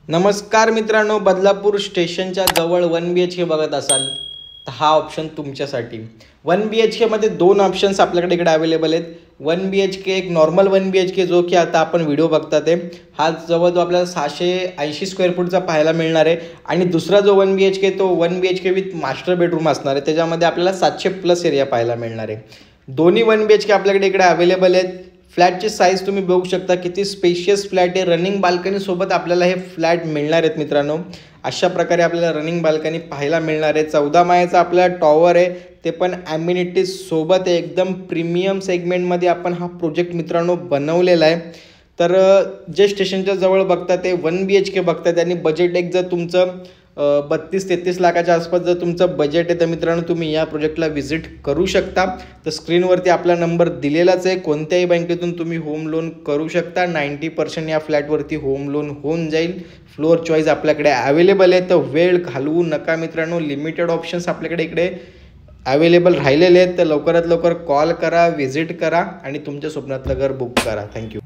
नमस्कार मित्रांनो, बदलापूर स्टेशनच्या जवळ 1 BHK बघत असाल तर हा ऑप्शन तुमच्यासाठी. 1 BHK मध्ये दोन ऑप्शन्स आपल्याकडे इकडे अवेलेबल आहेत. 1 BHK एक नॉर्मल 1 BHK जो की आता आपण व्हिडिओ बघतात आहे, हा जवळ आपल्याला 680 स्क्वेअर फूटचा पाहायला मिळणार आहे. आणि दुसरा जो 1 BHK तो 1 BHK विथ मास्टर बेडरूम असणार आहे, त्याच्यामध्ये आपल्याला 700+ एरिया पाहायला मिळणार आहे. दोन्ही 1 BHK आपल्याकडे इकडे अवेलेबल आहेत. फ्लॅटची साईज तुम्ही बघू शकता, किती स्पेशियस फ्लॅट आहे. रनिंग बाल्कनी सोबत आपल्याला हे फ्लॅट मिळणार आहेत मित्रांनो. अशा प्रकारे आपल्याला रनिंग बाल्कनी पाहायला मिळणार आहे. 14 माळ्याचा आपला टॉवर आहे, ते पण ॲम्युनिटीज सोबत आहे. एकदम प्रीमियम सेगमेंटमध्ये आपण हा प्रोजेक्ट मित्रांनो बनवलेला आहे. तर जे स्टेशनच्या जवळ बघता ते 1 BHK बघतात आणि बजेट एक जर तुमचं 32-33 लाखाच्या आसपास जर तुमचं बजेट आहे तर मित्रांनो तुम्ही या प्रोजेक्टला व्हिजिट करू शकता. तर स्क्रीनवरती आपला नंबर दिलेलाच आहे. कोणत्याही बँकेतून तुम्ही होम लोन करू शकता. 90% या फ्लॅटवरती होम लोन होऊन जाईल. फ्लोअर चॉईस आपल्याकडे अवेलेबल आहे. तर वेळ घालवू नका मित्रांनो. लिमिटेड ऑप्शन्स आपल्याकडे इकडे अवेलेबल राहिलेले आहेत. तर लवकरात लवकर कॉल करा, व्हिजिट करा आणि तुमच्या स्वप्नातलं घर बुक करा. थँक्यू.